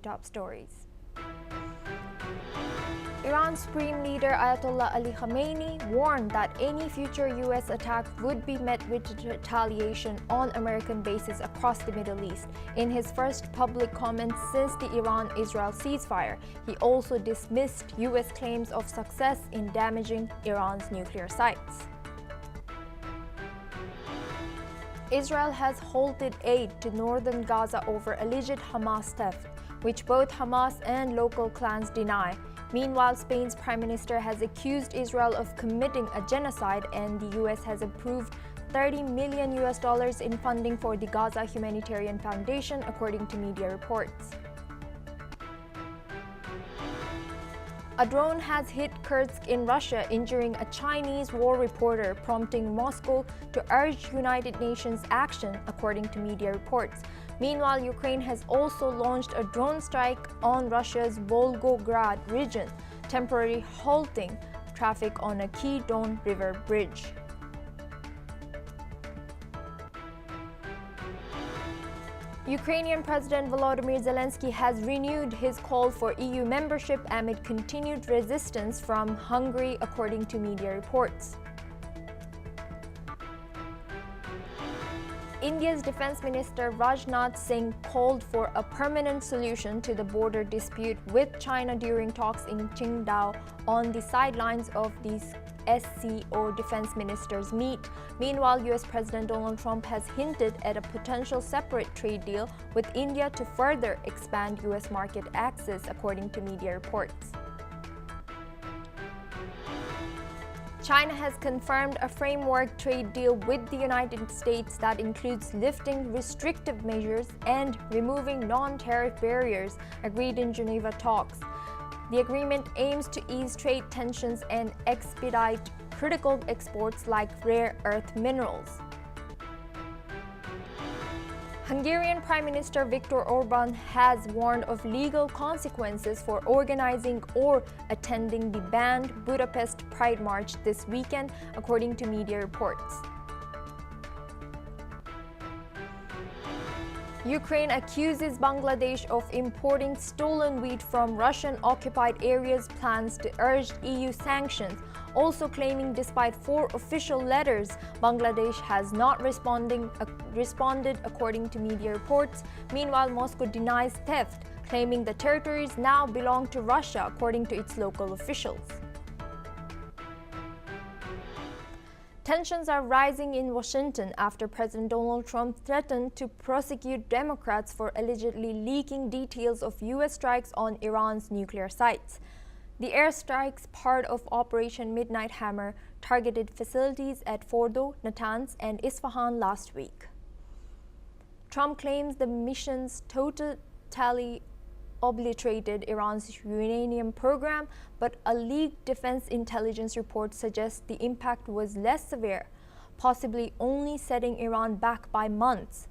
Top stories. Iran's Supreme Leader Ayatollah Ali Khamenei warned that any future U.S. attack would be met with retaliation on American bases across the Middle East. In his first public comments since the Iran-Israel ceasefire, he also dismissed U.S. claims of success in damaging Iran's nuclear sites. Israel has halted aid to northern Gaza over alleged Hamas theft, which both Hamas and local clans deny. Meanwhile, Spain's prime minister has accused Israel of committing a genocide, and the US has approved $30 million in funding for the Gaza Humanitarian Foundation, according to media reports. A drone has hit Kursk in Russia, injuring a Chinese war reporter, prompting Moscow to urge United Nations action, according to media reports. Meanwhile, Ukraine has also launched a drone strike on Russia's Volgograd region, temporarily halting traffic on a key Don River bridge. Ukrainian President Volodymyr Zelensky has renewed his call for EU membership amid continued resistance from Hungary, according to media reports. India's Defense Minister Rajnath Singh called for a permanent solution to the border dispute with China during talks in Qingdao on the sidelines of the SCO defense ministers meet. Meanwhile, US President Donald Trump has hinted at a potential separate trade deal with India to further expand US market access, according to media reports. China has confirmed a framework trade deal with the United States that includes lifting restrictive measures and removing non-tariff barriers agreed in Geneva talks. The agreement aims to ease trade tensions and expedite critical exports like rare earth minerals. Hungarian Prime Minister Viktor Orban has warned of legal consequences for organizing or attending the banned Budapest Pride March this weekend, according to media reports. Ukraine accuses Bangladesh of importing stolen wheat from Russian-occupied areas, plans to urge EU sanctions, also claiming despite 4 official letters, Bangladesh has not responded, according to media reports. Meanwhile, Moscow denies theft, claiming the territories now belong to Russia, according to its local officials. Tensions are rising in Washington after President Donald Trump threatened to prosecute Democrats for allegedly leaking details of U.S. strikes on Iran's nuclear sites. The airstrikes, part of Operation Midnight Hammer, targeted facilities at Fordo, Natanz, and Isfahan last week. Trump claims the missions totally obliterated Iran's uranium program, but a leaked defense intelligence report suggests the impact was less severe, possibly only setting Iran back by months.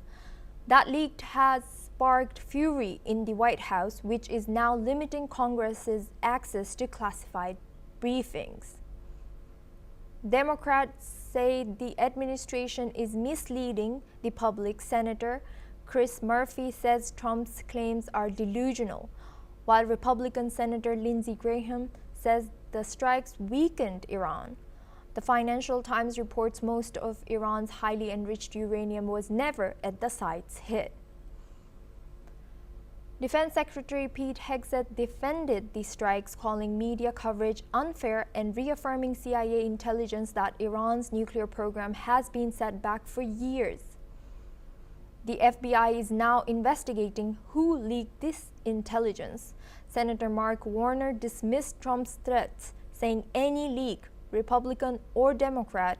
That leak has sparked fury in the White House, which is now limiting Congress's access to classified briefings. Democrats say the administration is misleading the public. Senator Chris Murphy says Trump's claims are delusional, while Republican Senator Lindsey Graham says the strikes weakened Iran. The Financial Times reports most of Iran's highly enriched uranium was never at the sites hit. Defense Secretary Pete Hegseth defended the strikes, calling media coverage unfair and reaffirming CIA intelligence that Iran's nuclear program has been set back for years. The FBI is now investigating who leaked this intelligence. Senator Mark Warner dismissed Trump's threats, saying any leak, Republican or Democrat,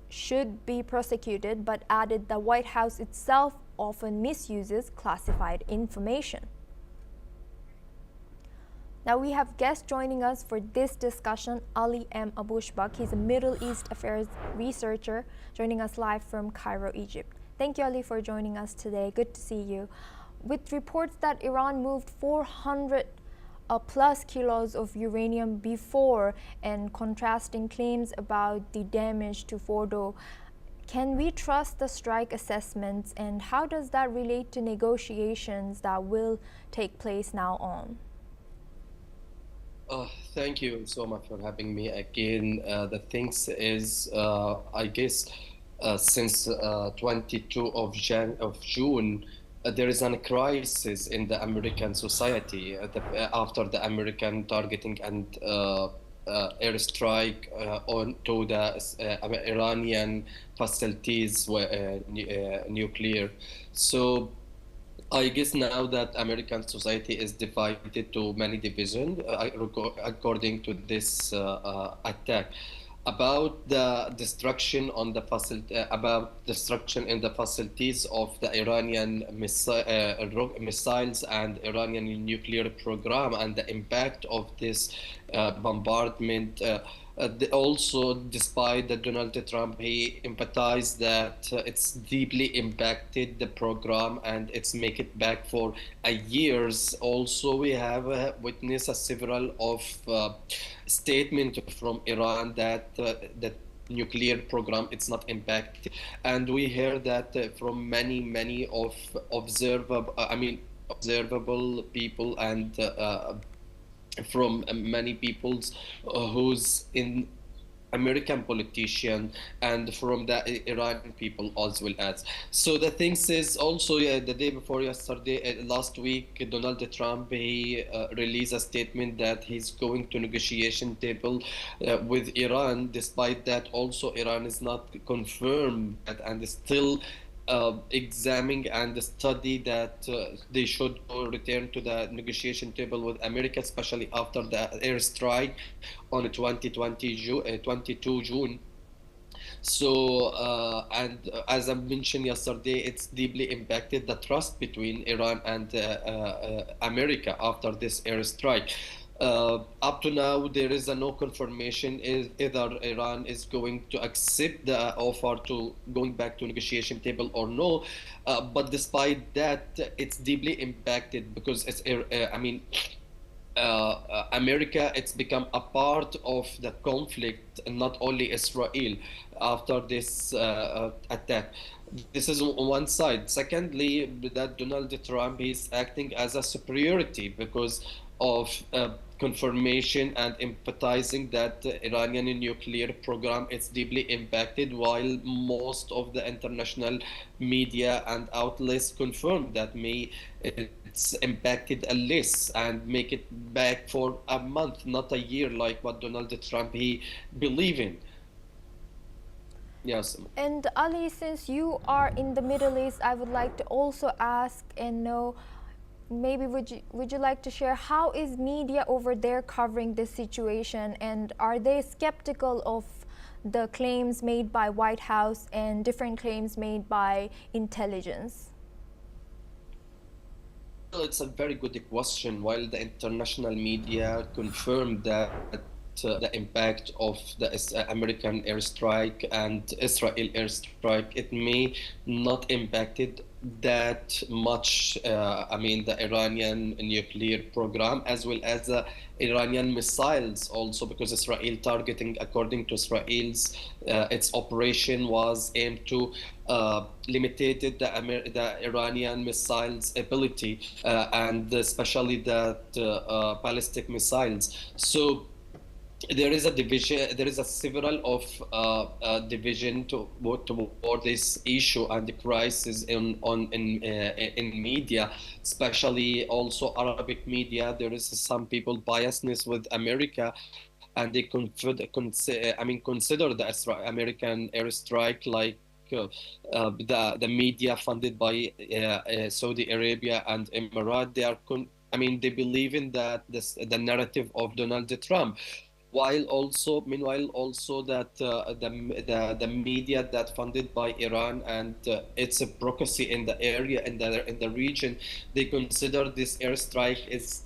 should be prosecuted, but added the White House itself often misuses classified information. Now we have guests joining us for this discussion, Ali M. Abushbak. He's a Middle East Affairs researcher, joining us live from Cairo, Egypt. Thank you, Ali, for joining us today. Good to see you. With reports that Iran moved 400 plus kilos of uranium before, and contrasting claims about the damage to Fordo, Can we trust the strike assessments, and how does that relate to negotiations that will take place now on? Thank you so much for having me again. The things is, I guess, since 22 of June, there is a crisis in the American society after the American targeting and airstrike on to the Iranian facilities, nuclear. So I guess now that American society is divided to many divisions according to this attack about the destruction on the about destruction in the facilities of the Iranian missiles and Iranian nuclear program and the impact of this bombardment. Also, despite that Donald Trump, he empathized that it's deeply impacted the program and it's make it back for a years. Also, we have witnessed several of statement from Iran that that nuclear program it's not impacted, and we hear that from many of observable people and from many peoples who's in American politician and from the Iranian people as well as. So the thing is also, yeah, the day before yesterday, last week, Donald Trump, he released a statement that he's going to negotiation table with Iran. Despite that, also Iran is not confirmed that and is still examining and study that they should return to the negotiation table with America, especially after the airstrike on 22 June. So, and as I mentioned yesterday, it's deeply impacted the trust between Iran and America after this airstrike. Up to now, there is no confirmation is either Iran is going to accept the offer to going back to negotiation table or no. But despite that, it's deeply impacted because it's, America, it's become a part of the conflict, and not only Israel, after this attack. This is one side. Secondly, that Donald Trump is acting as a superiority because of confirmation and empathizing that the Iranian nuclear program is deeply impacted, while most of the international media and outlets confirm that may it's impacted a less and make it back for a month, not a year, like what Donald Trump he believe in. Yes. And Ali, since you are in the Middle East, I would like to also ask and know, maybe would you like to share how is media over there covering this situation, and are they skeptical of the claims made by White House and different claims made by intelligence? Well, it's a very good question. While the international media confirmed that the impact of the American airstrike and Israel airstrike, it may not impacted that much. The Iranian nuclear program as well as the Iranian missiles also, because Israel targeting, according to Israel's, its operation was aimed to limited the Iranian missiles ability and especially the ballistic missiles. So there is a division, there is a several of division toward this issue and the crisis in media, especially also Arabic media. There is some people biasness with America, and they consider the American airstrike like the media funded by Saudi Arabia and Emirat. They are they believe in that the narrative of Donald Trump, while also meanwhile also that the media that funded by Iran and its advocacy in the area in the region, they consider this airstrike is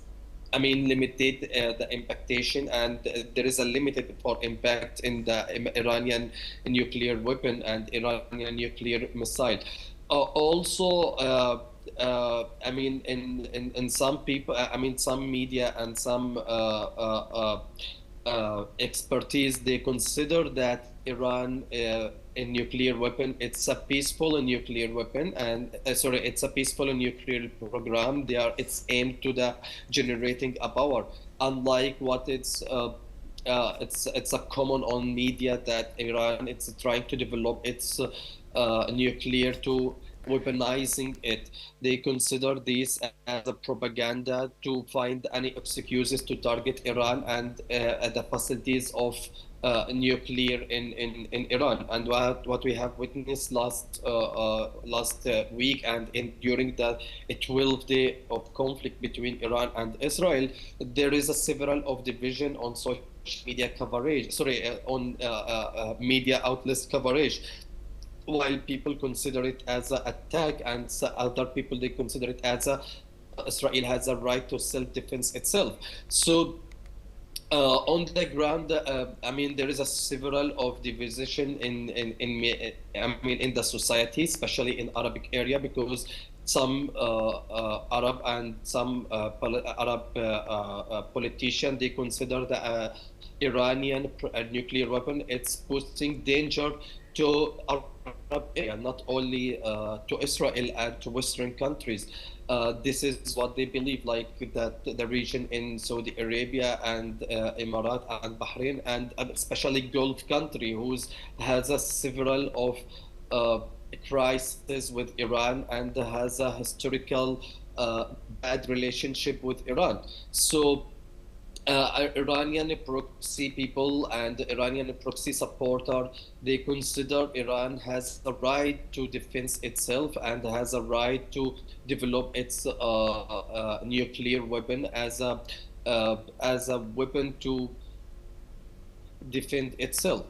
limited the impactation, and there is a limited for impact in the Iranian nuclear weapon and Iranian nuclear missile. Also, in some people, some media and some expertise, they consider that Iran a nuclear weapon. It's a peaceful nuclear weapon, and it's a peaceful nuclear program. It's aimed to the generating a power, unlike what it's a common on media that Iran it's trying to develop its nuclear to weaponizing it. They consider this as a propaganda to find any excuses to target Iran and the facilities of nuclear in Iran. And what we have witnessed last week and during the 12 day of conflict between Iran and Israel, there is a several of division on social media coverage, on media outlets coverage, while people consider it as an attack and other people they consider it as a Israel has a right to self-defense itself. So on the ground, I mean, there is a several of division in the society, especially in Arabic area, because some Arab and some Arab politicians they consider the Iranian nuclear weapon it's posing danger to Arab area, not only to Israel and to Western countries. This is what they believe, like that the region in Saudi Arabia and Emirat and Bahrain, and especially Gulf country, who's has a several of crisis with Iran and has a historical bad relationship with Iran. So Iranian proxy people and Iranian proxy supporter, they consider Iran has the right to defend itself and has a right to develop its nuclear weapon as a weapon to defend itself.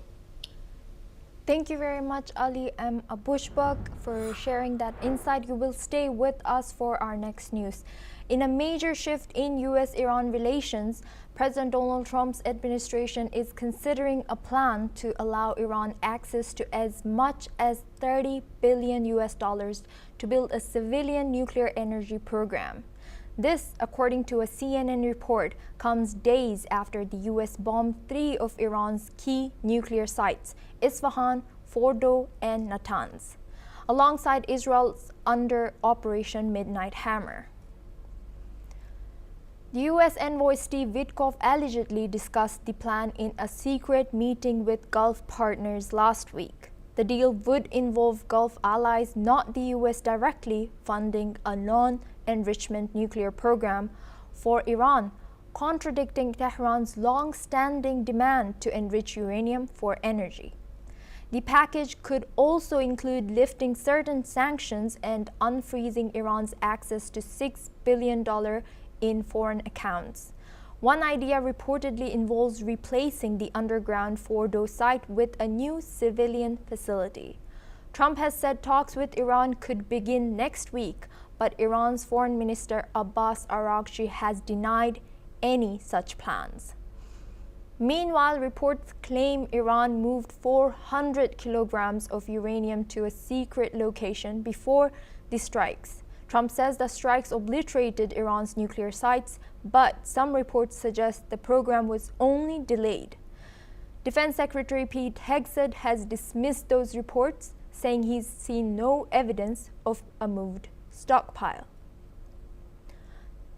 Thank you very much, Ali M. Abushbak, for sharing that insight. You will stay with us for our next news. In a major shift in U.S.-Iran relations, President Donald Trump's administration is considering a plan to allow Iran access to as much as $30 billion to build a civilian nuclear energy program. This, according to a CNN report, comes days after the U.S. bombed 3 of Iran's key nuclear sites, Isfahan, Fordo, and Natanz, alongside Israel's under Operation Midnight Hammer. The U.S. envoy Steve Witkoff allegedly discussed the plan in a secret meeting with Gulf partners last week. The deal would involve Gulf allies, not the U.S. directly, funding a non-enrichment nuclear program for Iran, contradicting Tehran's long-standing demand to enrich uranium for energy. The package could also include lifting certain sanctions and unfreezing Iran's access to $6 billion in foreign accounts. One idea reportedly involves replacing the underground Fordo site with a new civilian facility. Trump has said talks with Iran could begin next week, but Iran's Foreign Minister Abbas Araghchi has denied any such plans. Meanwhile, reports claim Iran moved 400 kilograms of uranium to a secret location before the strikes. Trump says the strikes obliterated Iran's nuclear sites, but some reports suggest the program was only delayed. Defense Secretary Pete Hegseth has dismissed those reports, saying he's seen no evidence of a moved stockpile.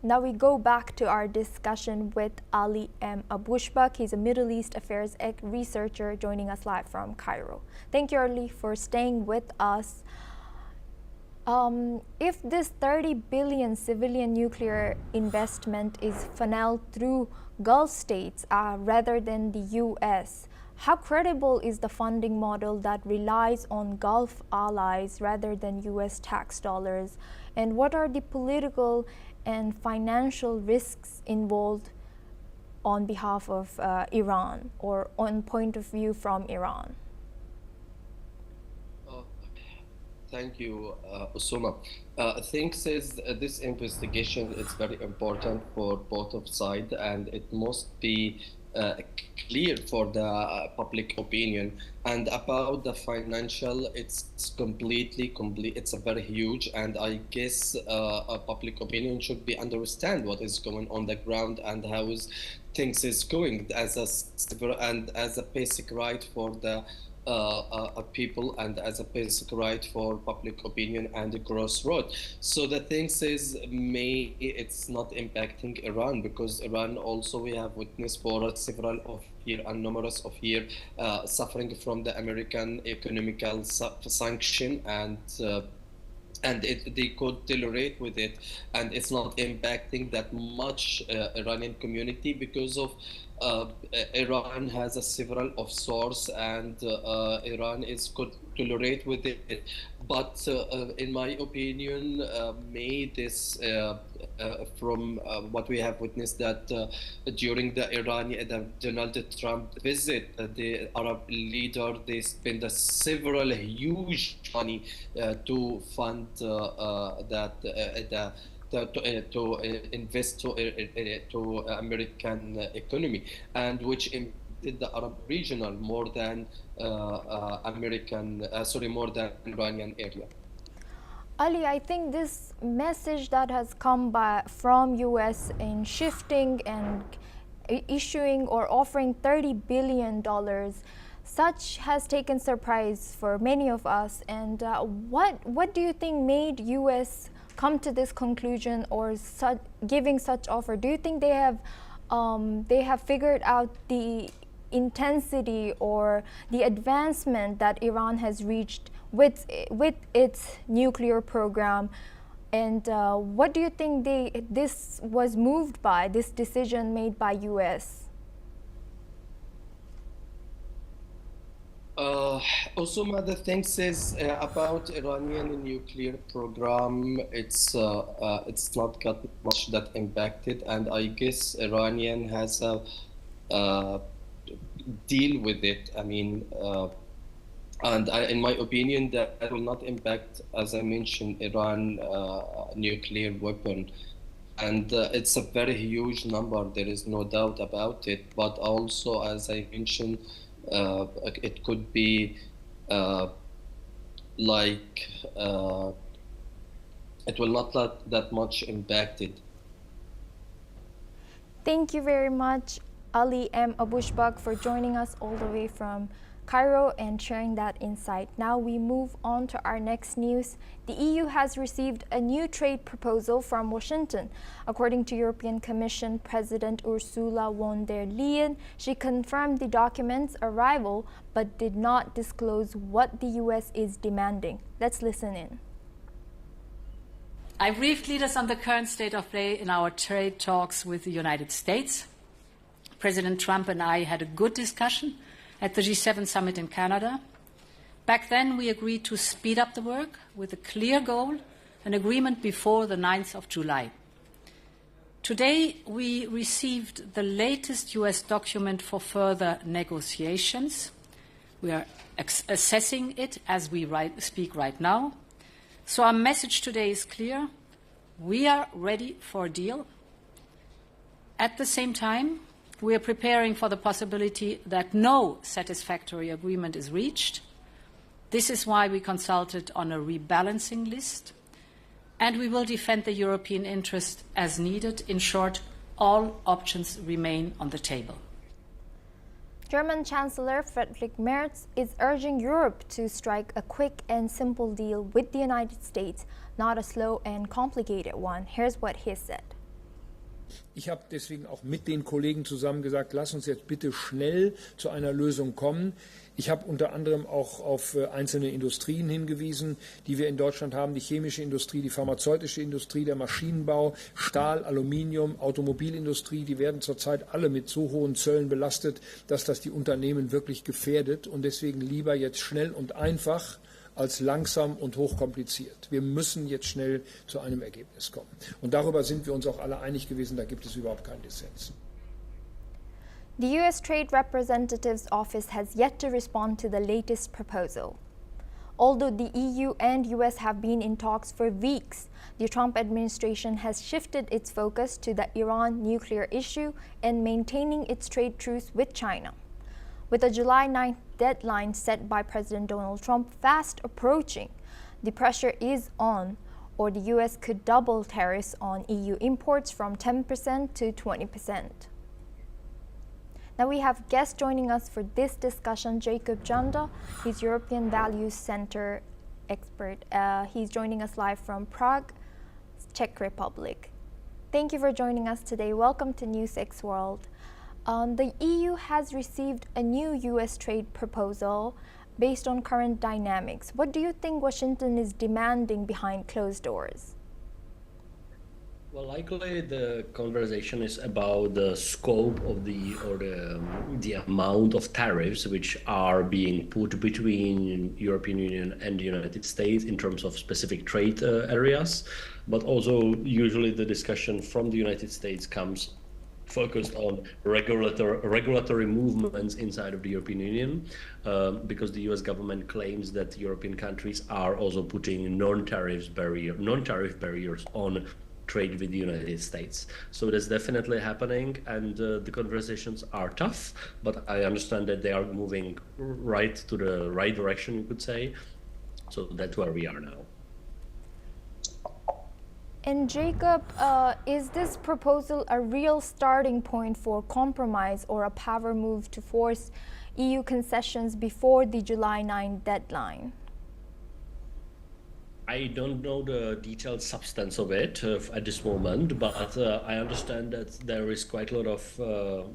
Now we go back to our discussion with Ali M. Abushbak. He's a Middle East Affairs researcher joining us live from Cairo. Thank you, Ali, for staying with us. If this 30 billion civilian nuclear investment is funneled through Gulf states rather than the U.S., how credible is the funding model that relies on Gulf allies rather than U.S. tax dollars? And what are the political and financial risks involved on behalf of Iran, or on point of view from Iran? Thank you, Usuma. I think this investigation is very important for both of sides, and it must be clear for the public opinion. And about the financial, it's completely. It's a very huge, and I guess a public opinion should be understand what is going on the ground and how things is going as a basic right for the people and as a basic right for public opinion and a crossroad. So the thing is, it's not impacting Iran because Iran also we have witnessed for several of year and numerous of year suffering from the American economical sanction and they could tolerate with it, and it's not impacting that much Iranian community because of Iran has a several of source and Iran is could tolerate with it. But in my opinion, may this from what we have witnessed that during the Donald Trump visit, the Arab leader they spend a several huge money to fund to invest to American economy, and which impacted the Arab regional more than more than Iranian area. Ali, I think this message that has come from US in shifting and issuing or offering $30 billion, such has taken surprise for many of us. And what do you think made US come to this conclusion or giving such offer? Do you think they have figured out the intensity or the advancement that Iran has reached with its nuclear program? And what do you think this was moved by, this decision made by US? Also, the thing is about Iranian nuclear program. It's not got much that impacted, and I guess Iranian has a deal with it. I mean, in my opinion, that will not impact, as I mentioned, Iran nuclear weapon. And it's a very huge number. There is no doubt about it. But also, as I mentioned, it could be it will not let that much impacted. Thank you very much, Ali M. Abushbak, for joining us all the way from Cairo and sharing that insight. Now we move on to our next news. The EU has received a new trade proposal from Washington. According to European Commission President Ursula von der Leyen, she confirmed the document's arrival but did not disclose what the US is demanding. Let's listen in. I briefed leaders on the current state of play in our trade talks with the United States. President Trump and I had a good discussion at the G7 summit in Canada. Back then, we agreed to speed up the work with a clear goal, an agreement before the 9th of July. Today, we received the latest US document for further negotiations. We are assessing it as we speak right now. So our message today is clear. We are ready for a deal. At the same time, we are preparing for the possibility that no satisfactory agreement is reached. This is why we consulted on a rebalancing list, and we will defend the European interest as needed. In short, all options remain on the table. German Chancellor Friedrich Merz is urging Europe to strike a quick and simple deal with the United States, not a slow and complicated one. Here's what he said. Ich habe deswegen auch mit den Kollegen zusammen gesagt, lass uns jetzt bitte schnell zu einer Lösung kommen. Ich habe unter anderem auch auf einzelne Industrien hingewiesen, die wir in Deutschland haben, die chemische Industrie, die pharmazeutische Industrie, der Maschinenbau, Stahl, Aluminium, Automobilindustrie, die werden zurzeit alle mit so hohen Zöllen belastet, dass das die Unternehmen wirklich gefährdet, und deswegen lieber jetzt schnell und einfach als langsam und hochkompliziert. Wir müssen jetzt schnell zu einem Ergebnis kommen. Und darüber sind wir uns auch alle einig gewesen, da gibt es überhaupt keinen Dissens. The US Trade Representative's office has yet to respond to the latest proposal. Although the EU and US have been in talks for weeks, the Trump administration has shifted its focus to the Iran nuclear issue and maintaining its trade truce with China. With a July 9th deadline set by President Donald Trump fast approaching, the pressure is on, or the US could double tariffs on EU imports from 10% to 20%. Now we have guest joining us for this discussion, Jacob Janda. He's European Values Center expert. He's joining us live from Prague, Czech Republic. Thank you for joining us today. Welcome to NewsX World. The EU has received a new US trade proposal based on current dynamics. What do you think Washington is demanding behind closed doors? Well, likely the conversation is about the scope of the amount of tariffs which are being put between European Union and the United States in terms of specific trade areas, but also usually the discussion from the United States comes focused on regulatory movements inside of the European Union, because the US government claims that European countries are also putting non-tariff barriers on trade with the United States. So that's definitely happening, and the conversations are tough, but I understand that they are moving right to the right direction, you could say. So that's where we are now. And Jacob, is this proposal a real starting point for compromise or a power move to force EU concessions before the July 9 deadline? I don't know the detailed substance of it at this moment, but I understand that there is quite a lot of,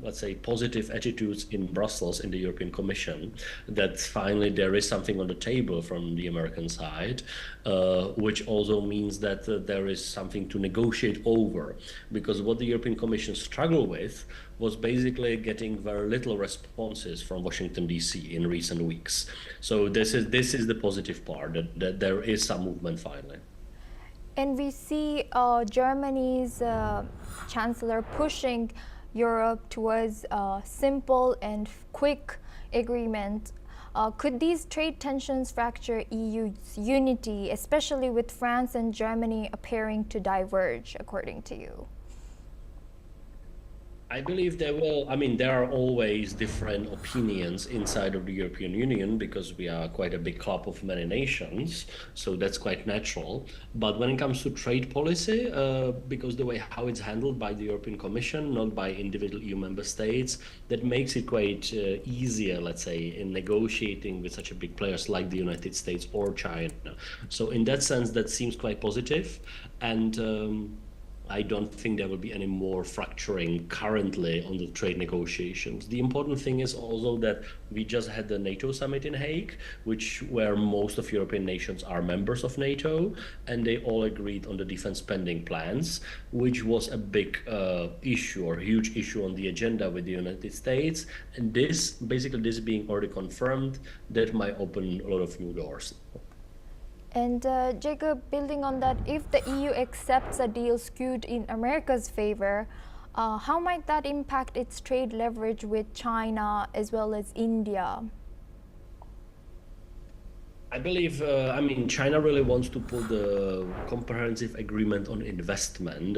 let's say, positive attitudes in Brussels, in the European Commission, that finally there is something on the table from the American side, which also means that there is something to negotiate over. Because what the European Commission struggled with was basically getting very little responses from Washington, D.C. in recent weeks. So this is the positive part, that there is some movement finally. And we see Germany's chancellor pushing Europe towards a simple and quick agreement. Could these trade tensions fracture EU's unity, especially with France and Germany appearing to diverge, according to you? I believe there are always different opinions inside of the European Union because we are quite a big club of many nations, so that's quite natural. But when it comes to trade policy, because the way how it's handled by the European Commission, not by individual EU member states, that makes it quite easier, let's say, in negotiating with such a big players like the United States or China. So in that sense, that seems quite positive. And I don't think there will be any more fracturing currently on the trade negotiations. The important thing is also that we just had the NATO summit in Hague, where most of European nations are members of NATO, and they all agreed on the defense spending plans, which was a big issue or huge issue on the agenda with the United States. And this being already confirmed, that might open a lot of new doors. And Jacob, building on that, if the EU accepts a deal skewed in America's favor, how might that impact its trade leverage with China as well as India? I believe, China really wants to put the comprehensive agreement on investment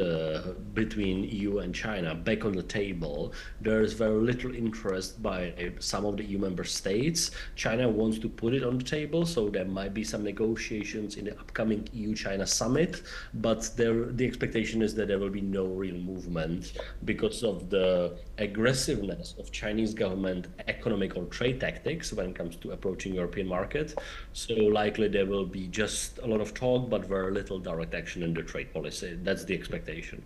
between EU and China back on the table. There is very little interest by some of the EU member states. China wants to put it on the table, so there might be some negotiations in the upcoming EU-China summit, but the expectation is that there will be no real movement because of the aggressiveness of Chinese government economic or trade tactics when it comes to approaching European market. So likely there will be just a lot of talk, but very little direct action in the trade policy. That's the expectation.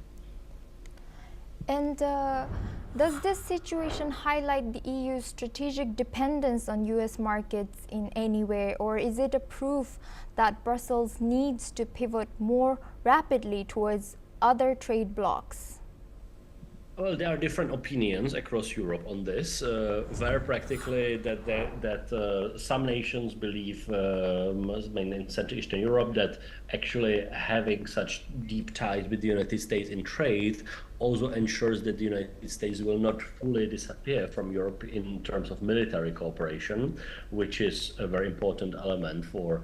And does this situation highlight the EU's strategic dependence on US markets in any way, or is it a proof that Brussels needs to pivot more rapidly towards other trade blocs? Well, there are different opinions across Europe on this. Very practically, that some nations believe, mainly in Central Eastern Europe, that actually having such deep ties with the United States in trade also ensures that the United States will not fully disappear from Europe in terms of military cooperation, which is a very important element for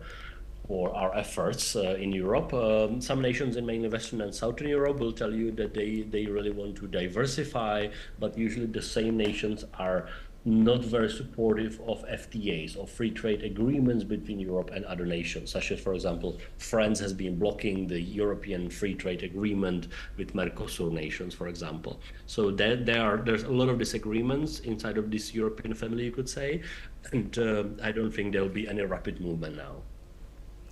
our efforts in Europe. Some nations in mainly Western and Southern Europe will tell you that they really want to diversify, but usually the same nations are not very supportive of FTAs, of free trade agreements between Europe and other nations, such as, for example, France has been blocking the European free trade agreement with Mercosur nations, for example. So there's a lot of disagreements inside of this European family, you could say, and I don't think there will be any rapid movement now.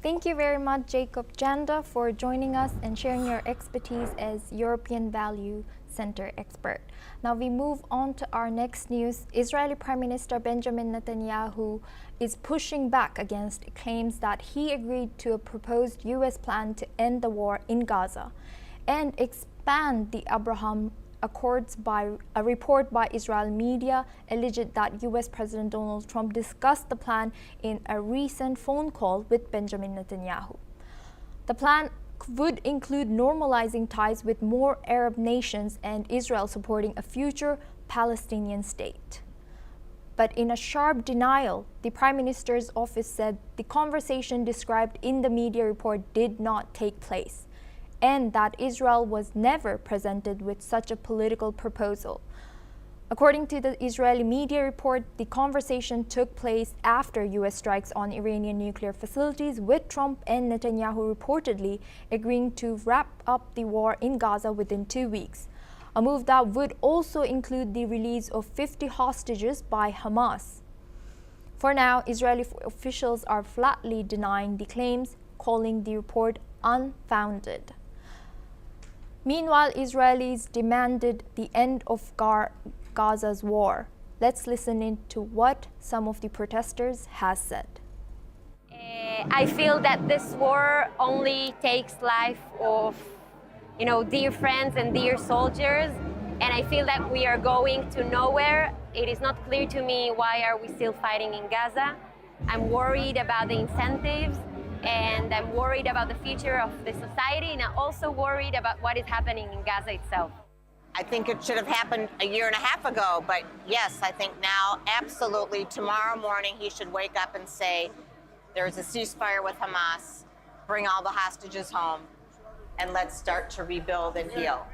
Thank you very much, Jacob Janda, for joining us and sharing your expertise as European Value Center expert. Now we move on to our next news. Israeli Prime Minister Benjamin Netanyahu is pushing back against claims that he agreed to a proposed U.S. plan to end the war in Gaza and expand the Abraham Accords. By a report by Israel media alleged that U.S. President Donald Trump discussed the plan in a recent phone call with Benjamin Netanyahu. The plan would include normalizing ties with more Arab nations and Israel supporting a future Palestinian state. But in a sharp denial, the Prime Minister's office said the conversation described in the media report did not take place, and that Israel was never presented with such a political proposal. According to the Israeli media report, the conversation took place after U.S. strikes on Iranian nuclear facilities, with Trump and Netanyahu reportedly agreeing to wrap up the war in Gaza within 2 weeks, a move that would also include the release of 50 hostages by Hamas. For now, Israeli officials are flatly denying the claims, calling the report unfounded. Meanwhile, Israelis demanded the end of Gaza's war. Let's listen in to what some of the protesters has said. I feel that this war only takes life of, dear friends and dear soldiers, and I feel that we are going to nowhere. It is not clear to me why are we still fighting in Gaza. I'm worried about the incentives, and I'm worried about the future of the society, and I'm also worried about what is happening in Gaza itself. I think it should have happened a year and a half ago, but yes, I think now, absolutely, tomorrow morning he should wake up and say, there's a ceasefire with Hamas, bring all the hostages home, and let's start to rebuild and heal.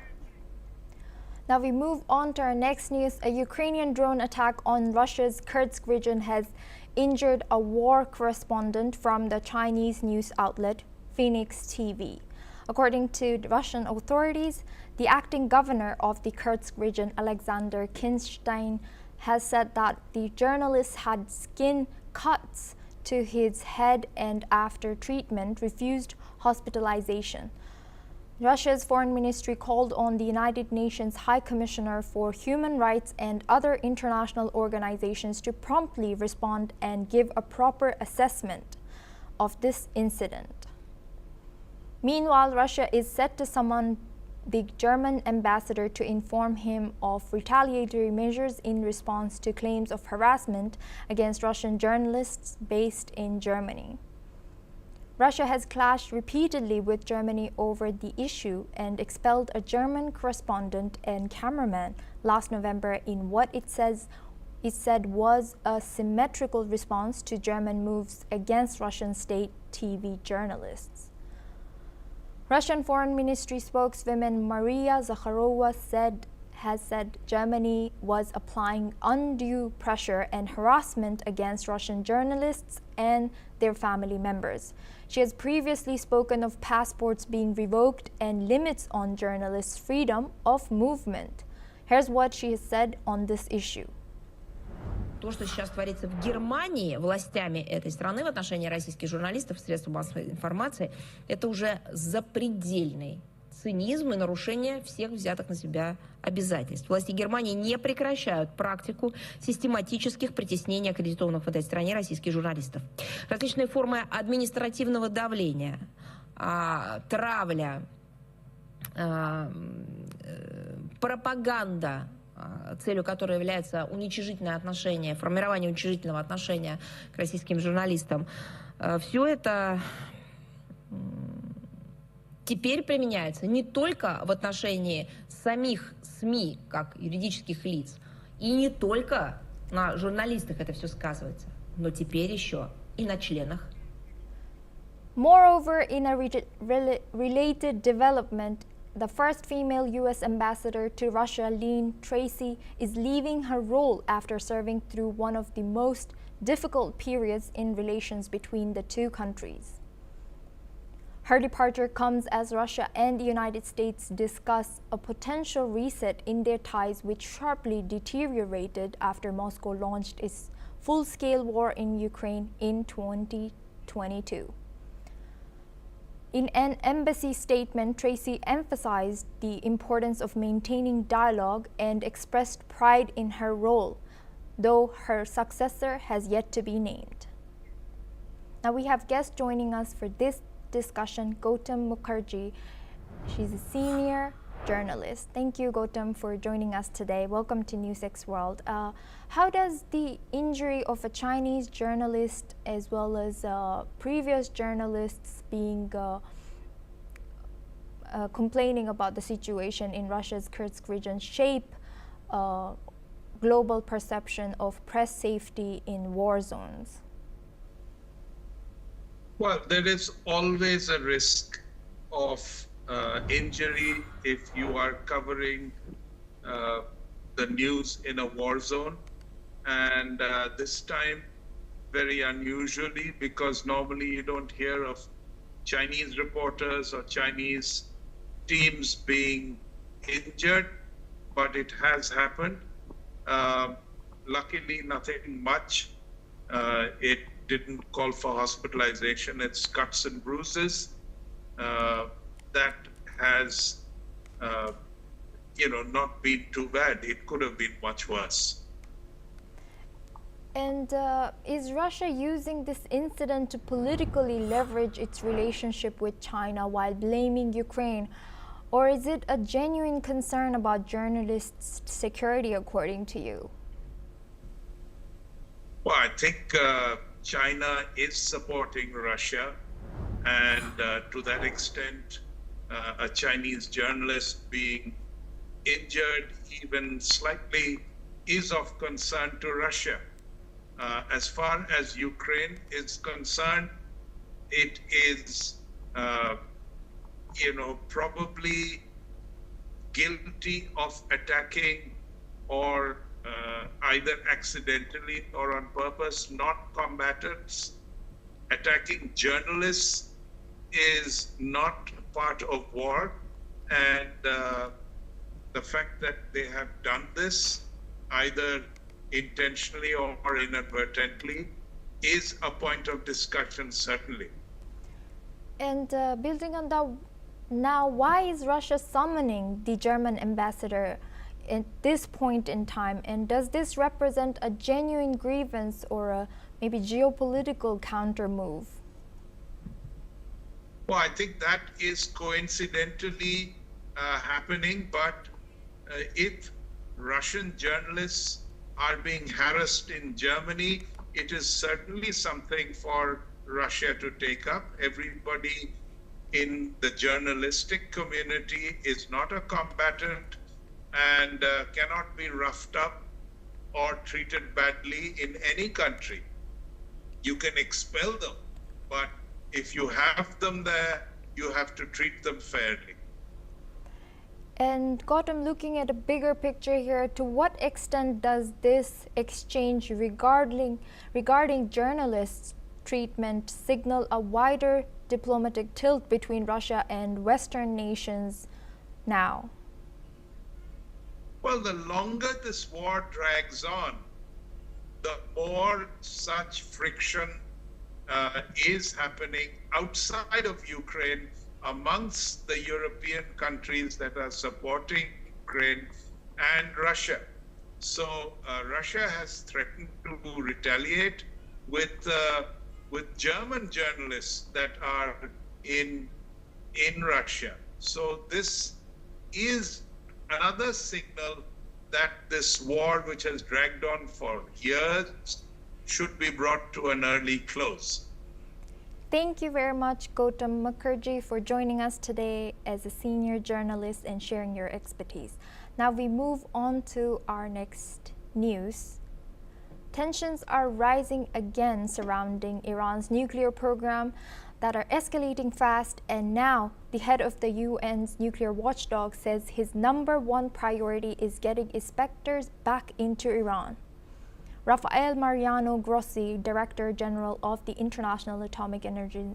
Now we move on to our next news. A Ukrainian drone attack on Russia's Kursk region has injured a war correspondent from the Chinese news outlet Phoenix TV. According to the Russian authorities, the acting governor of the Kursk region, Alexander Kinstein, has said that the journalist had skin cuts to his head and after treatment refused hospitalization. Russia's foreign ministry called on the United Nations High Commissioner for Human Rights and other international organizations to promptly respond and give a proper assessment of this incident. Meanwhile, Russia is set to summon the German ambassador to inform him of retaliatory measures in response to claims of harassment against Russian journalists based in Germany. Russia has clashed repeatedly with Germany over the issue and expelled a German correspondent and cameraman last November in what it said was a symmetrical response to German moves against Russian state TV journalists. Russian Foreign Ministry spokeswoman Maria Zakharova has said Germany was applying undue pressure and harassment against Russian journalists and their family members. She has previously spoken of passports being revoked and limits on journalists' freedom of movement. Here's what she has said on this issue. То, что сейчас творится в Германии властями этой страны в отношении российских журналистов и средств массовой информации, это уже запредельный цинизм и нарушение всех взятых на себя обязательств. Власти Германии не прекращают практику систематических притеснений аккредитованных в этой стране российских журналистов. Различные формы административного давления, травля, пропаганда, целью которой является уничижительное отношение, формирование уничижительного отношения к российским журналистам. Все это теперь применяется не только в отношении самих СМИ, как юридических лиц, и не только на журналистах это все сказывается, но теперь еще и на членах. Moreover, in a related development, the first female U.S. ambassador to Russia, Leyen Tracy, is leaving her role after serving through one of the most difficult periods in relations between the two countries. Her departure comes as Russia and the United States discuss a potential reset in their ties, which sharply deteriorated after Moscow launched its full-scale war in Ukraine in 2022. In an embassy statement, Tracy emphasized the importance of maintaining dialogue and expressed pride in her role, though her successor has yet to be named. Now we have guests joining us for this discussion, Gautam Mukherjee. She's a senior journalist. Thank you, Gautam, for joining us today. Welcome to NewsX World. How does the injury of a Chinese journalist as well as previous journalists being complaining about the situation in Russia's Kursk region shape global perception of press safety in war zones? Well, there is always a risk of injury if you are covering the news in a war zone. And this time, very unusually, because normally you don't hear of Chinese reporters or Chinese teams being injured, but it has happened. Luckily, nothing much. It didn't call for hospitalization. It's cuts and bruises. That has, not been too bad. It could have been much worse. And is Russia using this incident to politically leverage its relationship with China while blaming Ukraine? Or is it a genuine concern about journalists' security, according to you? Well, I think China is supporting Russia, and to that extent, a Chinese journalist being injured even slightly is of concern to Russia. As far as Ukraine is concerned, it is, probably guilty of attacking or either accidentally or on purpose, not combatants. Attacking journalists is not part of war, and the fact that they have done this, either intentionally or inadvertently, is a point of discussion, certainly. And building on that, now why is Russia summoning the German ambassador at this point in time? And does this represent a genuine grievance or a maybe geopolitical counter move? Well, I think that is coincidentally happening, but if Russian journalists are being harassed in Germany, it is certainly something for Russia to take up. Everybody in the journalistic community is not a combatant and cannot be roughed up or treated badly in any country. You can expel them, but if you have them there, you have to treat them fairly. And Gautam, looking at a bigger picture here, to what extent does this exchange regarding journalists' treatment signal a wider diplomatic tilt between Russia and Western nations now? Well, the longer this war drags on, the more such friction is happening outside of Ukraine amongst the European countries that are supporting Ukraine and Russia. So Russia has threatened to retaliate with German journalists that are in Russia. So this is another signal that this war, which has dragged on for years, should be brought to an early close. Thank you very much, Gautam Mukherjee, for joining us today as a senior journalist and sharing your expertise. Now we move on to our next news. Tensions are rising again surrounding Iran's nuclear program. that are escalating fast, and now the head of the UN's nuclear watchdog says his number one priority is getting inspectors back into Iran. Rafael Mariano Grossi, Director General of the International Atomic Energy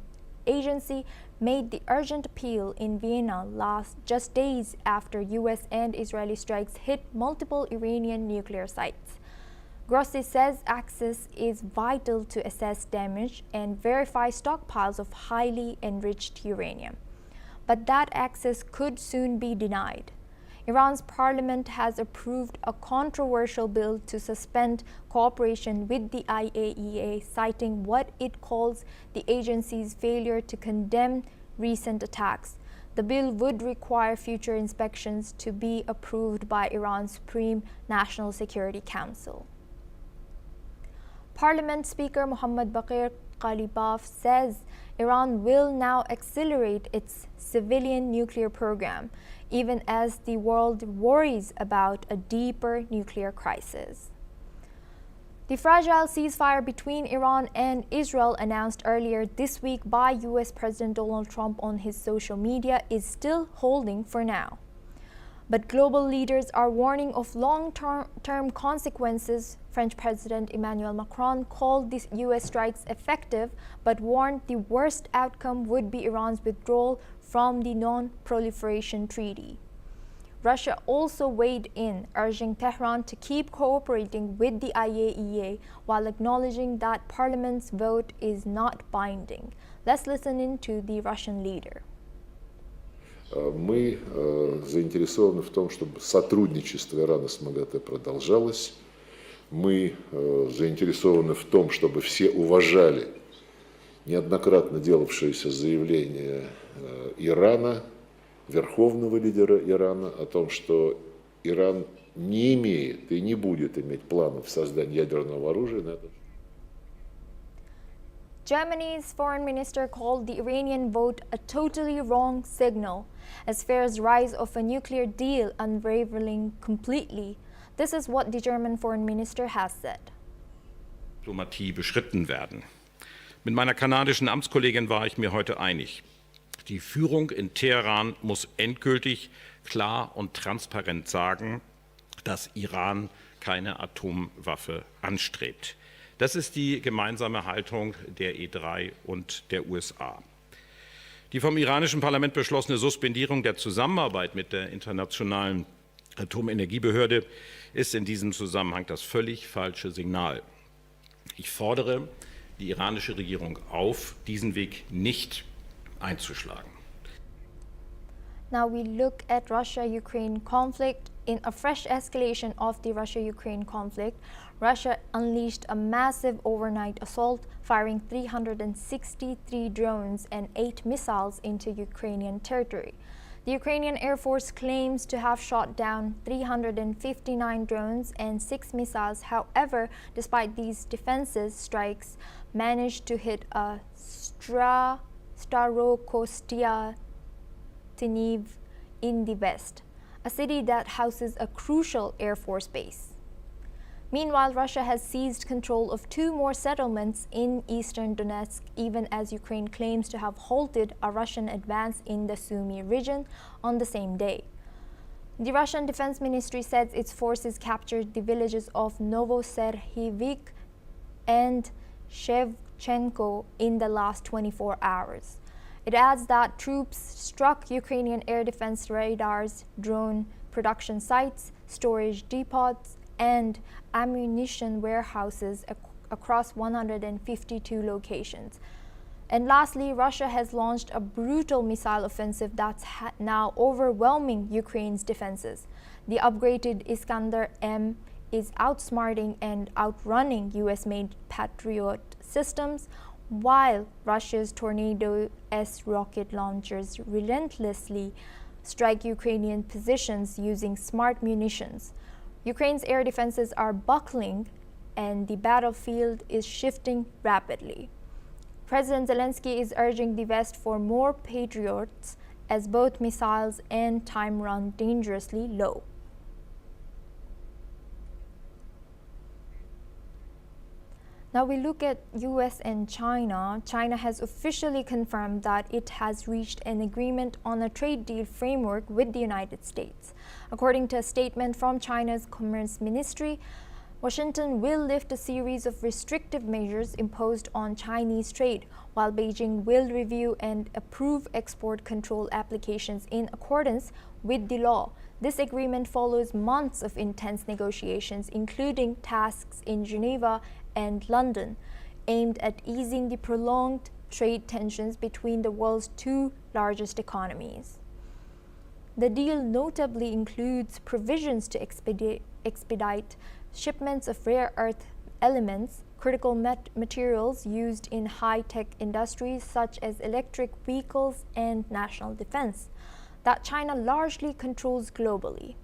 Agency, made the urgent appeal in Vienna just days after US and Israeli strikes hit multiple Iranian nuclear sites. Grossi says access is vital to assess damage and verify stockpiles of highly enriched uranium. But that access could soon be denied. Iran's parliament has approved a controversial bill to suspend cooperation with the IAEA, citing what it calls the agency's failure to condemn recent attacks. The bill would require future inspections to be approved by Iran's Supreme National Security Council. Parliament Speaker Mohammad Baqir Ghalibaf says Iran will now accelerate its civilian nuclear program, even as the world worries about a deeper nuclear crisis. The fragile ceasefire between Iran and Israel announced earlier this week by US President Donald Trump on his social media is still holding for now. But global leaders are warning of long-term consequences. French President Emmanuel Macron called the US strikes effective, but warned the worst outcome would be Iran's withdrawal from the Non-Proliferation Treaty. Russia also weighed in, urging Tehran to keep cooperating with the IAEA while acknowledging that Parliament's vote is not binding. Let's listen in to the Russian leader. Мы заинтересованы в том, чтобы сотрудничество Ирана с МАГАТЭ продолжалось. Мы заинтересованы в том, чтобы все уважали неоднократно делавшиеся заявления Ирана, верховного лидера Ирана, о том, что Иран не имеет и не будет иметь планов создания ядерного оружия. Germany's foreign minister called the Iranian vote a totally wrong signal, as fears rise of a nuclear deal unraveling completely. This is what the German foreign minister has said. Diplomatie beschritten werden. Mit meiner kanadischen Amtskollegin war ich mir heute einig. Die Führung in Teheran muss endgültig, klar und transparent sagen, dass Iran keine Atomwaffe anstrebt. Das ist die gemeinsame Haltung der E3 und der USA. Die vom iranischen Parlament beschlossene Suspendierung der Zusammenarbeit mit der Internationalen Atomenergiebehörde ist in diesem Zusammenhang das völlig falsche Signal. Ich fordere die iranische Regierung auf, diesen Weg nicht einzuschlagen. Now we look at Russia-Ukraine conflict. In a fresh escalation of the Russia-Ukraine conflict, Russia unleashed a massive overnight assault, firing 363 drones and 8 missiles into Ukrainian territory. The Ukrainian Air Force claims to have shot down 359 drones and 6 missiles. However, despite these defensive strikes, managed to hit a Starokostia in the west, a city that houses a crucial Air Force base. Meanwhile, Russia has seized control of 2 more settlements in eastern Donetsk, even as Ukraine claims to have halted a Russian advance in the Sumy region on the same day. The Russian Defense Ministry says its forces captured the villages of Novoserhivik and Shevchenko in the last 24 hours. It adds that troops struck Ukrainian air defense radars, drone production sites, storage depots, and ammunition warehouses across 152 locations. And lastly, Russia has launched a brutal missile offensive that's now overwhelming Ukraine's defenses. The upgraded Iskander-M is outsmarting and outrunning US-made Patriot systems, while Russia's Tornado-S rocket launchers relentlessly strike Ukrainian positions using smart munitions. Ukraine's air defenses are buckling, and the battlefield is shifting rapidly. President Zelensky is urging the West for more Patriots, as both missiles and time run dangerously low. Now we look at US and China. China has officially confirmed that it has reached an agreement on a trade deal framework with the United States. According to a statement from China's Commerce Ministry, Washington will lift a series of restrictive measures imposed on Chinese trade, while Beijing will review and approve export control applications in accordance with the law. This agreement follows months of intense negotiations, including tasks in Geneva and London, aimed at easing the prolonged trade tensions between the world's two largest economies. The deal notably includes provisions to expedite shipments of rare earth elements, critical materials used in high-tech industries such as electric vehicles and national defense, that China largely controls globally.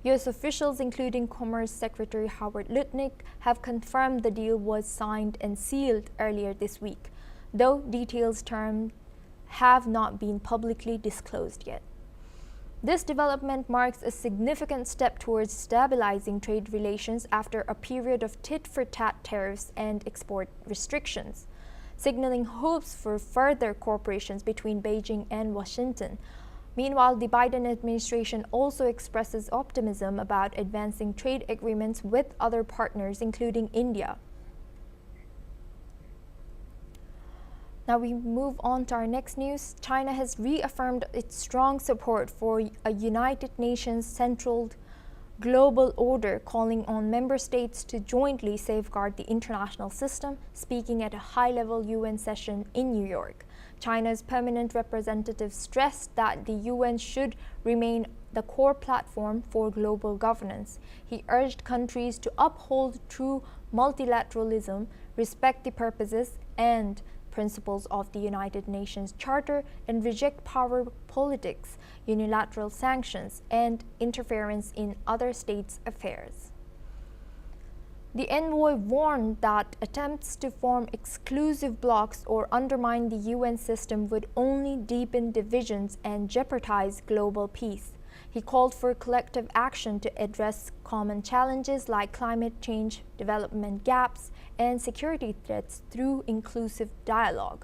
U.S. officials, including Commerce Secretary Howard Lutnick, have confirmed the deal was signed and sealed earlier this week, though details terms have not been publicly disclosed yet. This development marks a significant step towards stabilizing trade relations after a period of tit-for-tat tariffs and export restrictions, signaling hopes for further cooperation between Beijing and Washington. Meanwhile, the Biden administration also expresses optimism about advancing trade agreements with other partners, including India. Now we move on to our next news. China has reaffirmed its strong support for a United Nations-centered global order, calling on member states to jointly safeguard the international system, speaking at a high-level UN session in New York. China's permanent representative stressed that the UN should remain the core platform for global governance. He urged countries to uphold true multilateralism, respect the purposes and principles of the United Nations Charter, and reject power politics, unilateral sanctions, and interference in other states' affairs. The envoy warned that attempts to form exclusive blocs or undermine the UN system would only deepen divisions and jeopardize global peace. He called for collective action to address common challenges like climate change, development gaps, and security threats through inclusive dialogue.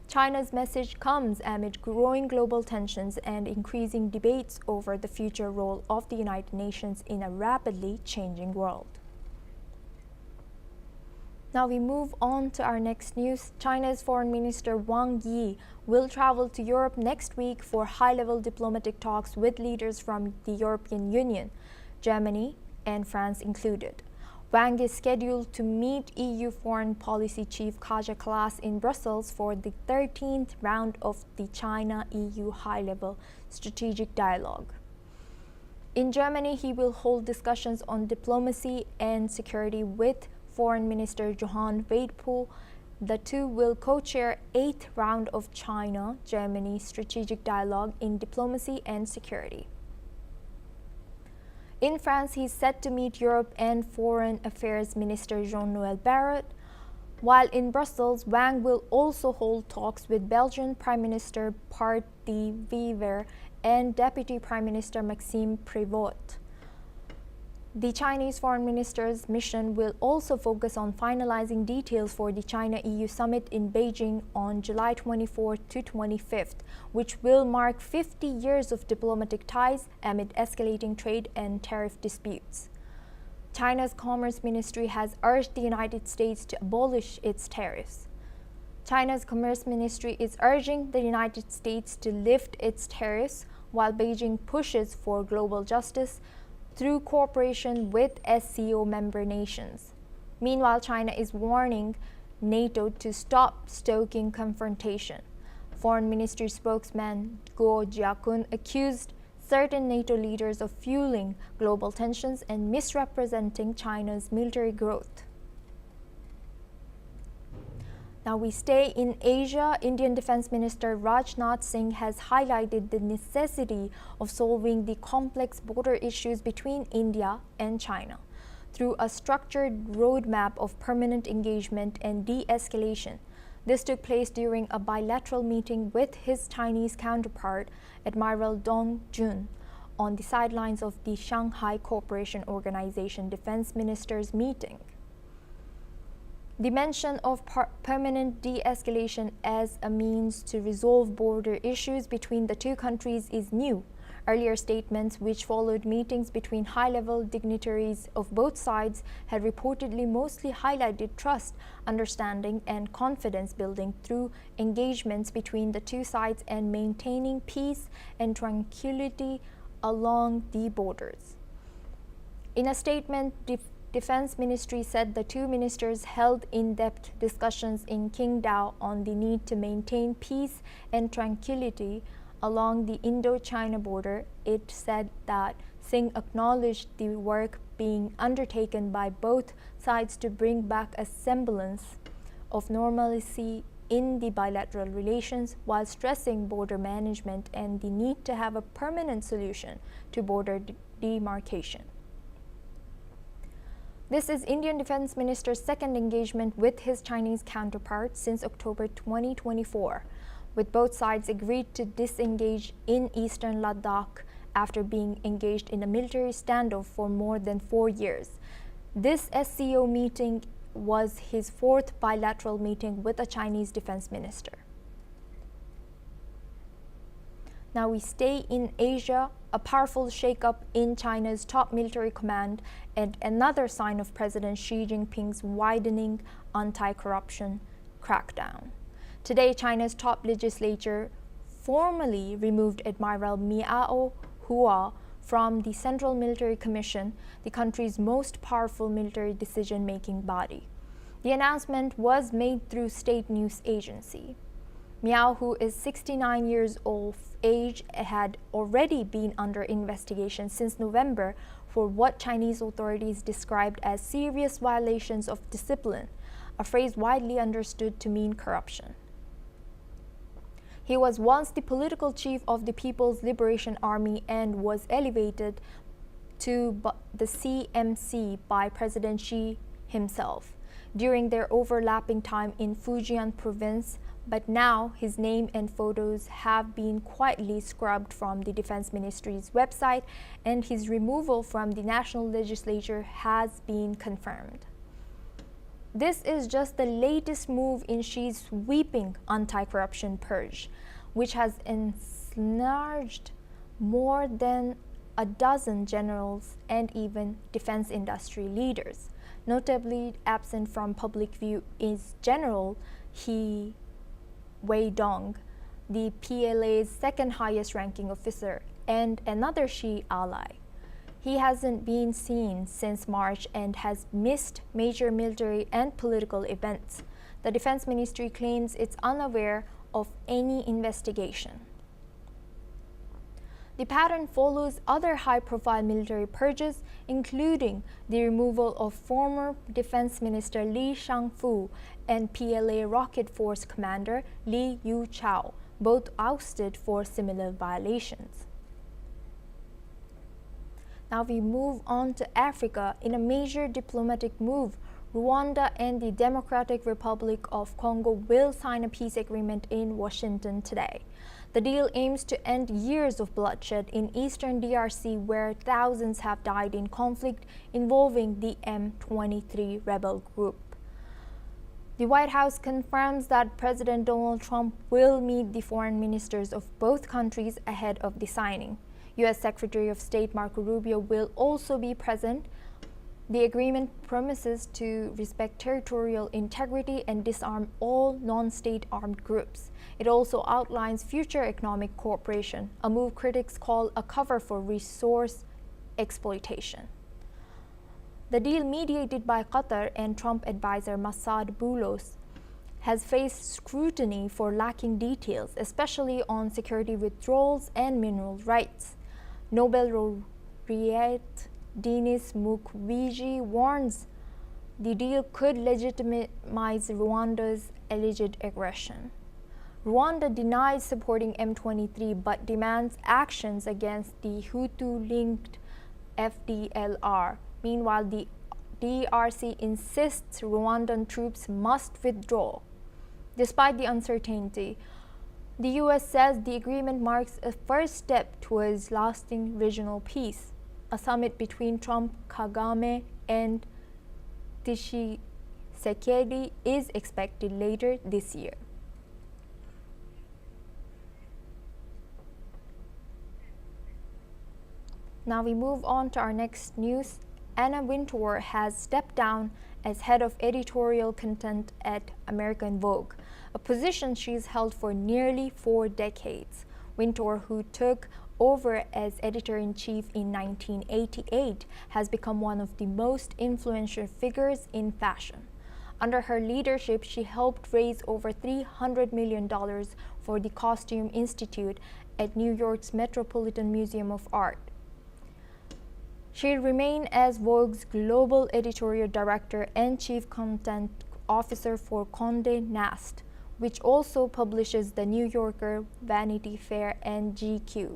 China's message comes amid growing global tensions and increasing debates over the future role of the United Nations in a rapidly changing world. Now we move on to our next news. China's Foreign Minister Wang Yi will travel to Europe next week for high-level diplomatic talks with leaders from the European Union, Germany and France included. Wang is scheduled to meet EU Foreign Policy Chief Kaja Kallas in Brussels for the 13th round of the China-EU high-level strategic dialogue. In Germany, he will hold discussions on diplomacy and security with Foreign Minister Johann Wadepool. The two will co-chair 8th round of China-Germany strategic dialogue in diplomacy and security. In France, he's set to meet Europe and Foreign Affairs Minister Jean-Noël Barrot, while in Brussels, Wang will also hold talks with Belgian Prime Minister Bart de Wever and Deputy Prime Minister Maxime Prévost. The Chinese foreign minister's mission will also focus on finalizing details for the China-EU summit in Beijing on July 24th to 25th, which will mark 50 years of diplomatic ties amid escalating trade and tariff disputes. China's Commerce Ministry has urged the United States to abolish its tariffs. China's Commerce Ministry is urging the United States to lift its tariffs, while Beijing pushes for global justice through cooperation with SCO member nations. Meanwhile, China is warning NATO to stop stoking confrontation. Foreign Ministry spokesman Guo Jiakun accused certain NATO leaders of fueling global tensions and misrepresenting China's military growth. Now we stay in Asia. Indian Defense Minister Rajnath Singh has highlighted the necessity of solving the complex border issues between India and China through a structured roadmap of permanent engagement and de-escalation. This took place during a bilateral meeting with his Chinese counterpart, Admiral Dong Jun, on the sidelines of the Shanghai Cooperation Organization Defense Ministers meeting. The mention of permanent de-escalation as a means to resolve border issues between the two countries is new. Earlier statements, which followed meetings between high-level dignitaries of both sides, had reportedly mostly highlighted trust, understanding, and confidence building through engagements between the two sides and maintaining peace and tranquility along the borders. In a statement, Defense Ministry said the two ministers held in-depth discussions in Qingdao on the need to maintain peace and tranquility along the Indo-China border. It said that Singh acknowledged the work being undertaken by both sides to bring back a semblance of normalcy in the bilateral relations, while stressing border management and the need to have a permanent solution to border demarcation. This is Indian Defense Minister's second engagement with his Chinese counterpart since October 2024, with both sides agreed to disengage in eastern Ladakh after being engaged in a military standoff for more than 4 years. This SCO meeting was his fourth bilateral meeting with a Chinese defense minister. Now we stay in Asia. A powerful shakeup in China's top military command and another sign of President Xi Jinping's widening anti-corruption crackdown. Today, China's top legislature formally removed Admiral Miao Hua from the Central Military Commission, the country's most powerful military decision-making body. The announcement was made through state news agency. Miao, who is 69 years of age, had already been under investigation since November for what Chinese authorities described as serious violations of discipline, a phrase widely understood to mean corruption. He was once the political chief of the People's Liberation Army and was elevated to the CMC by President Xi himself during their overlapping time in Fujian province, but now his name and photos have been quietly scrubbed from the Defense Ministry's website, and his removal from the national legislature has been confirmed. This is just the latest move in Xi's sweeping anti-corruption purge, which has ensnarged more than a dozen generals and even defense industry leaders. Notably absent from public view is General He Wei-dong, the PLA's second highest ranking officer and another Xi ally. He hasn't been seen since March and has missed major military and political events. The Defense Ministry claims it's unaware of any investigation. The pattern follows other high-profile military purges, including the removal of former Defense Minister Li Shangfu and PLA Rocket Force Commander Li Yuchao, both ousted for similar violations. Now we move on to Africa. In a major diplomatic move, Rwanda and the Democratic Republic of Congo will sign a peace agreement in Washington today. The deal aims to end years of bloodshed in eastern DRC, where thousands have died in conflict involving the M23 rebel group. The White House confirms that President Donald Trump will meet the foreign ministers of both countries ahead of the signing. U.S. Secretary of State Marco Rubio will also be present. The agreement promises to respect territorial integrity and disarm all non-state armed groups. It also outlines future economic cooperation, a move critics call a cover for resource exploitation. The deal, mediated by Qatar and Trump advisor Massad Boulos, has faced scrutiny for lacking details, especially on security withdrawals and mineral rights. Nobel laureate Denis Mukwege warns the deal could legitimize Rwanda's alleged aggression. Rwanda denies supporting M23 but demands actions against the Hutu-linked FDLR. Meanwhile, the DRC insists Rwandan troops must withdraw. Despite the uncertainty, the U.S. says the agreement marks a first step towards lasting regional peace. A summit between Trump, Kagame, and Tshisekedi Sekedi is expected later this year. Now we move on to our next news. Anna Wintour has stepped down as head of editorial content at American Vogue, a position she's held for nearly 4 decades. Wintour, who took over as editor-in-chief in 1988, has become one of the most influential figures in fashion. Under her leadership, she helped raise over $300 million for the Costume Institute at New York's Metropolitan Museum of Art. She'll remain as Vogue's global editorial director and chief content officer for Condé Nast, which also publishes The New Yorker, Vanity Fair, and GQ.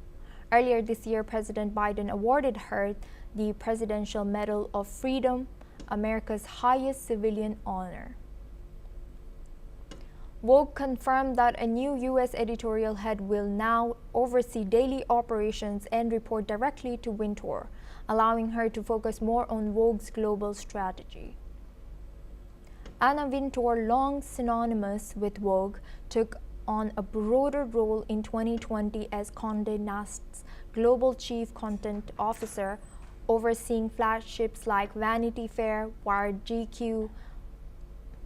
Earlier this year, President Biden awarded her the Presidential Medal of Freedom, America's highest civilian honor. Vogue confirmed that a new U.S. editorial head will now oversee daily operations and report directly to Wintour, allowing her to focus more on Vogue's global strategy. Anna Wintour, long synonymous with Vogue, took on a broader role in 2020 as Condé Nast's global chief content officer, overseeing flagships like Vanity Fair, Wired, GQ,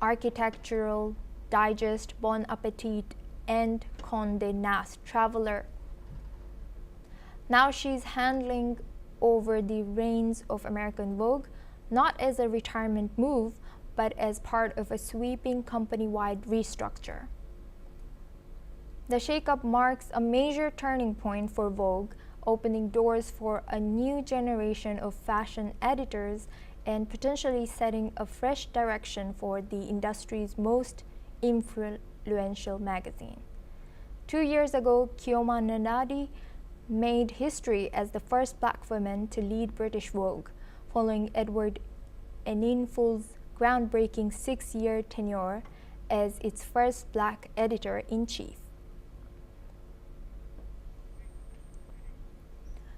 Architectural Digest, Bon Appetit, and Condé Nast Traveler. Now she's handling over the reins of American Vogue, not as a retirement move, but as part of a sweeping company-wide restructure. The shakeup marks a major turning point for Vogue, opening doors for a new generation of fashion editors and potentially setting a fresh direction for the industry's most influential magazine. 2 years ago, Kioma Nnadi made history as the first Black woman to lead British Vogue, following Edward Enninful's groundbreaking 6-year tenure as its first Black editor-in-chief.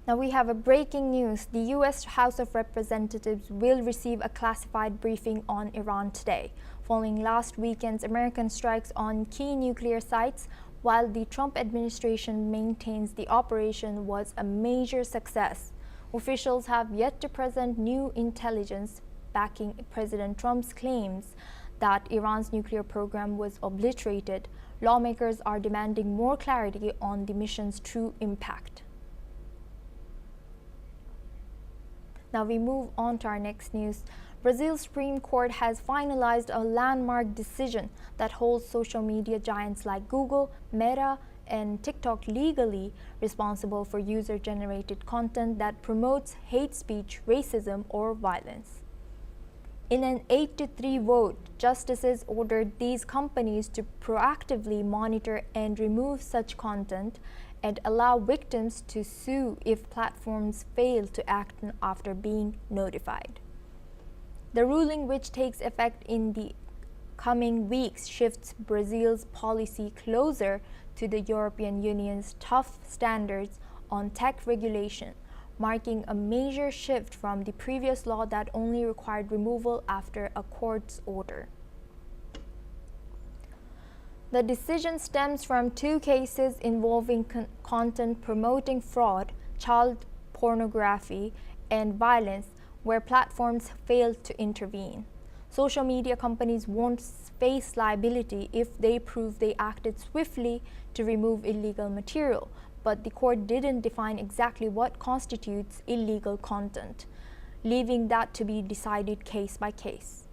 Now we have a breaking news. The U.S. House of Representatives will receive a classified briefing on Iran today, following last weekend's American strikes on key nuclear sites. While the Trump administration maintains the operation was a major success, officials have yet to present new intelligence backing President Trump's claims that Iran's nuclear program was obliterated. Lawmakers are demanding more clarity on the mission's true impact. Now we move on to our next news. Brazil's Supreme Court has finalized a landmark decision that holds social media giants like Google, Meta, and TikTok legally responsible for user-generated content that promotes hate speech, racism, or violence. In an 8-3 vote, justices ordered these companies to proactively monitor and remove such content and allow victims to sue if platforms fail to act after being notified. The ruling, which takes effect in the coming weeks, shifts Brazil's policy closer to the European Union's tough standards on tech regulation, marking a major shift from the previous law that only required removal after a court's order. The decision stems from 2 cases involving content promoting fraud, child pornography, and violence, where platforms failed to intervene. Social media companies won't face liability if they prove they acted swiftly to remove illegal material, but the court didn't define exactly what constitutes illegal content, leaving that to be decided case by case.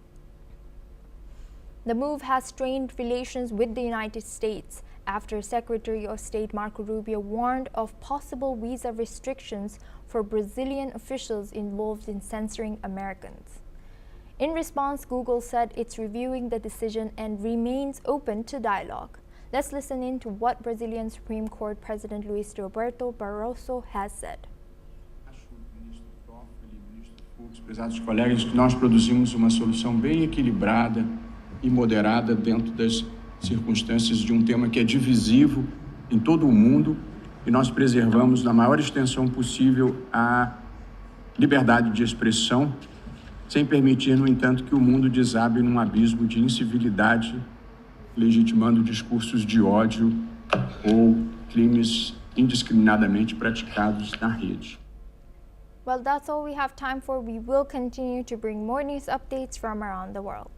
The move has strained relations with the United States after Secretary of State Marco Rubio warned of possible visa restrictions for Brazilian officials involved in censoring Americans. In response, Google said it's reviewing the decision and remains open to dialogue. Let's listen in to what Brazilian Supreme Court President Luiz Roberto Barroso has said. Prezados colegas, que nós produzimos uma solução bem equilibrada e moderada dentro das circunstâncias de um tema que é divisivo em todo o mundo, e nós preservamos na maior extensão possível a liberdade de expressão sem permitir, no entanto, que o mundo desabe num abismo de incivilidade, legitimando discursos de ódio ou crimes indiscriminadamente praticados na rede. Well, that's all we have time for. We will continue to bring more news updates from around the world.